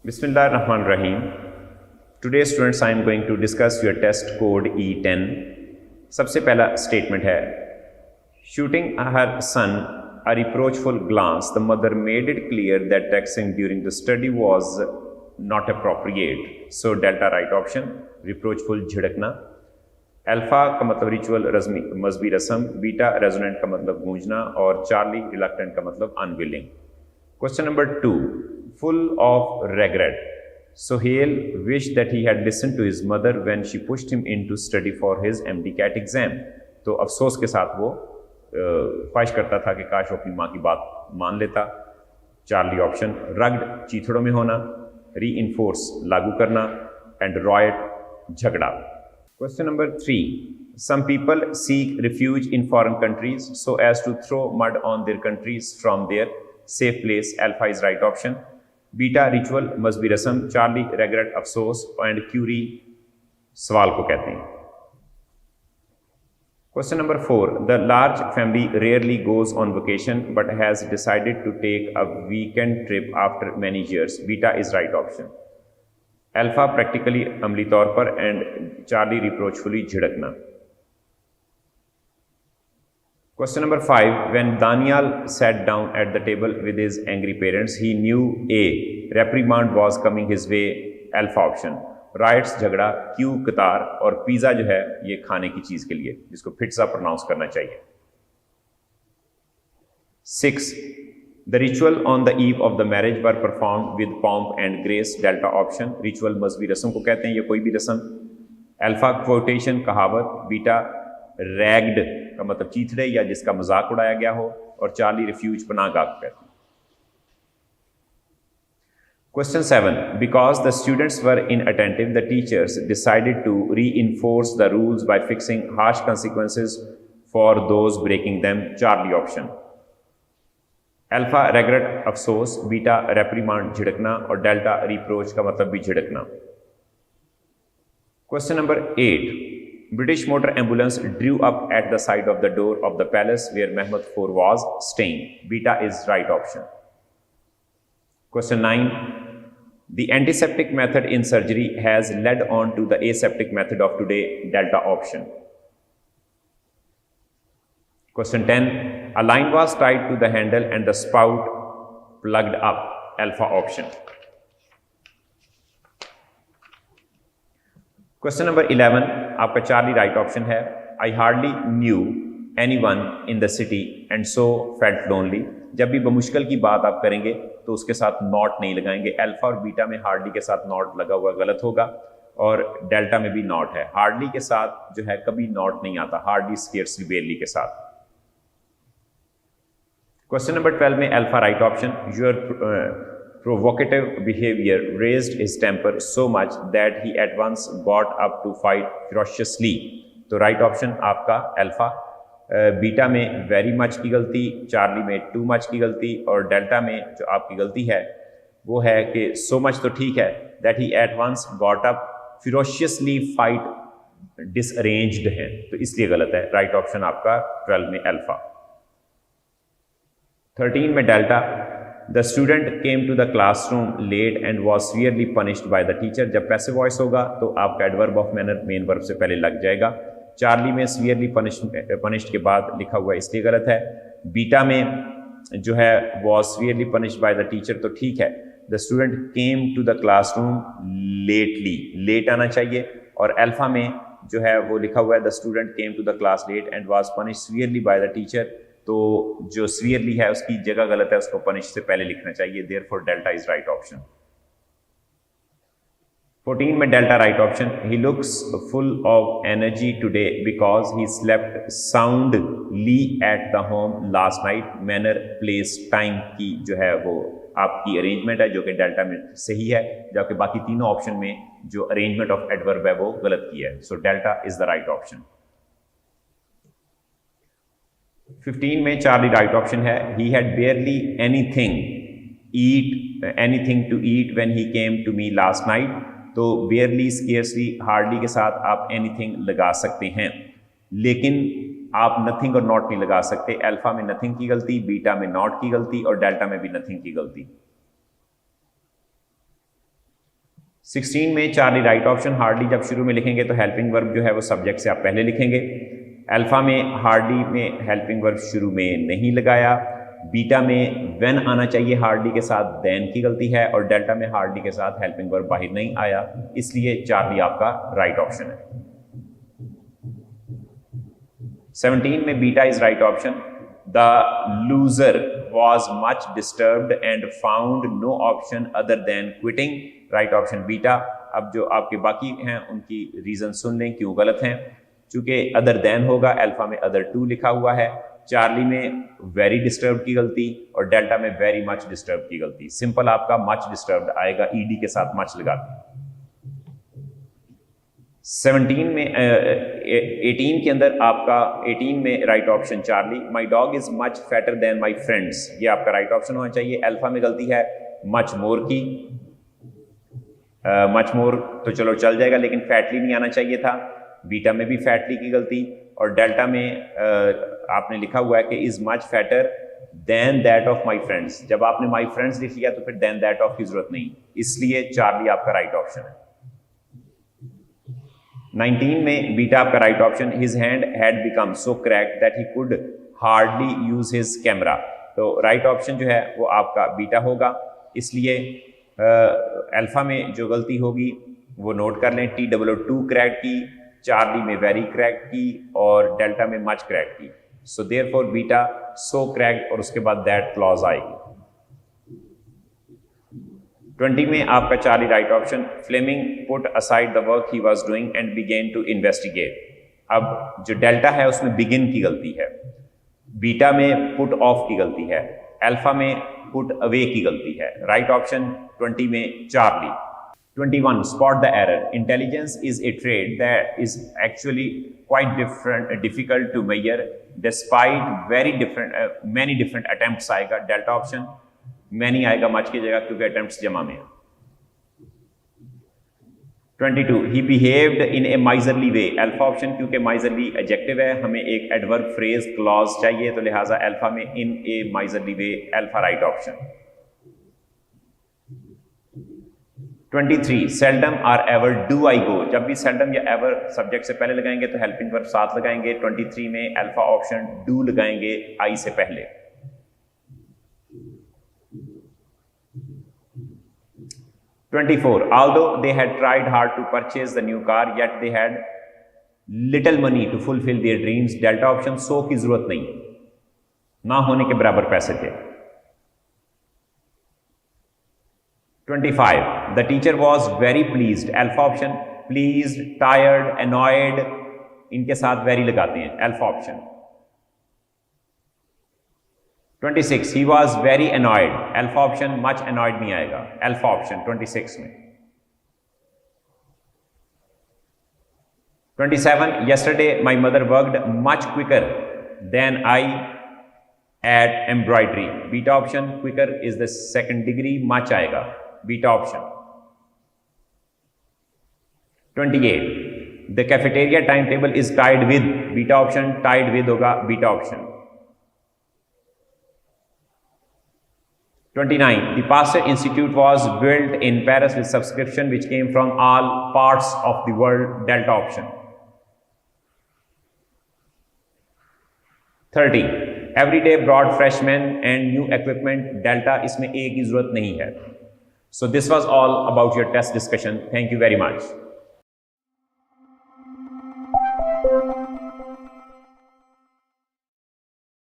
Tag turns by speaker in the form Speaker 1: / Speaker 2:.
Speaker 1: Bismillahirrahmanirrahim. Today students I am going to discuss your test code E10. सबसे पहला statement है, shooting her son a reproachful glance, the mother made it clear that texting during the study was not appropriate. So delta right option, reproachful झिड़कना. Alpha का मतलब ritual मजहबी रस्म, beta resonant का मतलब गूंजना और चार्ली रिलक्टेंट का मतलब unwilling. Question number 2, full of regret. Sohail wished that he had listened to his mother when she pushed him into study for his MD-CAT exam. तो अफसोस के साथ वो ख्वाहिश करता था कि काश वो अपनी माँ की बात मान लेता. Charlie option. रग्ड चीथड़ों में होना, रीइंफोर्स लागू करना एंड रॉयट झगड़ा. Question number 3, some people seek refuge in foreign countries so as to throw mud on their countries from their safe place. Alpha is right option. Beta ritual मजहबी रस्म, Charlie regret अफसोस and query सवाल को कहते हैं. Question number 4, the large family rarely goes on vacation but has decided to take a weekend trip after many years. Beta is right option. Alpha practically अमली तौर पर एंड चार्ली रिप्रोचफुली झिड़कना. Question number 5, when Daniel sat down at the table with his angry parents, he knew a reprimand was coming his way. Alpha option. Riots झगड़ा, Q कतार और pizza जो है ये खाने की चीज़ के लिए, जिसको पिज़्ज़ा प्रोनाउंस करना चाहिए. 6, the ritual on the eve of the marriage were performed with pomp and grace. Delta option. Ritual मजहबी रस्म को कहते हैं, ये कोई भी रस्म. Alpha quotation कहावत, बीटा रैग्ड का मतलब चीथड़े या जिसका मजाक उड़ाया गया हो और चार्ली रिफ्यूज पनाहगाह को कहते हैं. Question 7, because the students were inattentive the teachers decided to reinforce the rules by fixing harsh consequences for those breaking them. Charlie option. Alpha regret अफसोस, बीटा रेप्रीमांड झिड़कना और डेल्टा रिप्रोच का मतलब भी झिड़कना. Question number 8, British motor ambulance drew up at the side of the door of the palace where Mehmed IV was staying. Beta is right option. Question 9, the antiseptic method in surgery has led on to the aseptic method of today. Delta option. Question 10, a line was tied to the handle and the spout plugged up. Alpha option. Question number 11, आपका charlie right option है. I hardly new anyone in the city and so felt lonely. जब भी बमुश्किल की बात आप करेंगे तो उसके साथ नॉट नहीं लगाएंगे. अल्फा और बीटा में हार्डली के साथ नॉट लगा हुआ गलत होगा और डेल्टा में भी नॉट है. हार्डली के साथ जो है कभी नॉट नहीं आता, हार्डली स्केर्सली बेयरली के साथ. क्वेश्चन नंबर 12 में alpha right option. Your provocative behavior raised his temper so much that he at once got up to fight ferociously. तो राइट ऑप्शन आपका अल्फा. बीटा में वेरी मच की गलती, चार्ली में too much की गलती और डेल्टा में जो आपकी गलती है वो है कि सो मच तो ठीक है, that he at once got up ferociously fight disarranged है, तो इसलिए गलत है. राइट ऑप्शन आपका 12 में अल्फा. 13 में delta. The student came to the classroom late and was severely punished by the teacher. जब पैसिव वॉइस होगा तो आपका adverb of manner main verb से पहले लग जाएगा. चार्ली में severely punished के बाद लिखा हुआ इसलिए गलत है. बीटा में जो है was severely punished by the teacher तो ठीक है. The student came to the classroom lately, late आना चाहिए. और अल्फा में जो है वो लिखा हुआ है the student came to the class late and was punished severely by the teacher. तो जो सीवियरली है उसकी जगह गलत है, उसको पनिश से पहले लिखना चाहिए. Therefore delta is right option. 14 में delta right option. He looks full of energy today because he slept soundly at the home last night. Manner, place, time की जो है वो आपकी अरेंजमेंट है जो कि डेल्टा में सही है, जबकि बाकी तीनों ऑप्शन में जो अरेंजमेंट ऑफ एडवर्ब है वो गलत की है. So delta is the right option. 15 में चार्ली राइट ऑप्शन है. He had barely anything to eat when he came to me last night. तो बेयरली, स्केर्सली, हार्डली के साथ आप एनीथिंग लगा सकते हैं, लेकिन आप नथिंग और नॉट नहीं लगा सकते। अल्फा में नथिंग की गलती, बीटा में नॉट की गलती और डेल्टा में भी नथिंग की गलती। 16 में चार्ली राइट ऑप्शन। हार्डली जब शुरू में लिखेंगे तो हेल्पिंग वर्ब जो है वो सब्जेक्ट से आप पहले लिखेंगे। अल्फा में हार्डली में हेल्पिंग वर्ब शुरू में नहीं लगाया। बीटा में व्हेन आना चाहिए हार्डली के साथ, देन की गलती है। और डेल्टा में हार्डली के साथ हेल्पिंग वर्ब बाहर नहीं आया, इसलिए चार्ली आपका राइट ऑप्शन है। 17 में beta is right option. The loser was much disturbed and found no option other than quitting, right option beta. अब जो आपके बाकी हैं उनकी रीजन सुन लें क्यों गलत हैं। चूंकि अदर देन होगा, अल्फा में अदर टू लिखा हुआ है, चार्ली में वेरी डिस्टर्ब की गलती और डेल्टा में वेरी मच डिस्टर्ब की गलती। सिंपल आपका मच डिस्टर्ब्ड आएगा, ईडी के साथ मच लगाते हैं। 17 में 18 के अंदर आपका 18 में right option charlie. My dog is much fatter than my friends, ये आपका राइट ऑप्शन होना चाहिए। अल्फा में गलती है मच मोर की, मच मोर तो चलो चल जाएगा, लेकिन फैटली नहीं आना चाहिए था। बीटा में भी फैटली की गलती और डेल्टा में आपने लिखा हुआ है कि is much fatter than that of my friends. जब आपने माई फ्रेंड्स लिख लिया तो फिर देन दैट ऑफ की जरूरत नहीं, इसलिए चार्ली आपका राइट ऑप्शन है। 19 में बीटा आपका right option. His hand had become so cracked that he could hardly use his camera, तो राइट ऑप्शन जो है वो आपका बीटा होगा। इसलिए अल्फा में जो गलती होगी वो नोट कर लें, TOO क्रैक की, चार्ली में वेरी क्रैक की और डेल्टा में मच क्रैक की। So therefore beta so cracked और उसके बाद दैट क्लॉज आएगी। 20 में आपका charlie right option. Fleming put aside the work he was doing and began to investigate. अब जो डेल्टा है उसमें बिगिन की गलती है, बीटा में पुट ऑफ की गलती है, अल्फा में पुट अवे की गलती है। राइट ऑप्शन 20 में Charlie. 21 spot the error. Intelligence is a trait that is actually quite difficult to measure despite many different attempts आएगा। डेल्टा ऑप्शन many आएगा मच की जगह क्योंकि attempts जमा में है। 22 he behaved in a miserly way. Alpha option क्योंकि miserly adjective है, हमें एक एडवर्ब फ्रेज क्लॉज चाहिए, तो लिहाजा अल्फा में in a miserly way, alpha right option. 23 seldom or ever do I go. जब भी सेल्डम या एवर सब्जेक्ट से पहले लगाएंगे तो हेल्पिंग वर्ब साथ लगाएंगे। 23 में अल्फा ऑप्शन डू लगाएंगे आई से पहले। 24 although they had tried hard to purchase the new car yet they had little money to fulfill their dreams, delta option so की जरूरत नहीं, ना होने के बराबर पैसे थे। 25 the teacher was very pleased, alpha option pleased, tired, annoyed, इनके साथ very लगाते हैं, alpha option. 26 he was very annoyed, alpha option much annoyed नहीं आएगा, अल्फा ऑप्शन 26 में। 27 yesterday my mother worked much quicker than I at embroidery, beta option quicker is the second degree, much आएगा, beta option. 28 the cafeteria timetable is tied with, beta option tied with होगा, beta option. 29 the Pasteur Institute was built in Paris with subscription which came from all parts of the world, delta option. 30 every day brought freshmen and new equipment, delta इसमें ए की जरूरत नहीं है। So this was all about your test discussion. Thank you very much.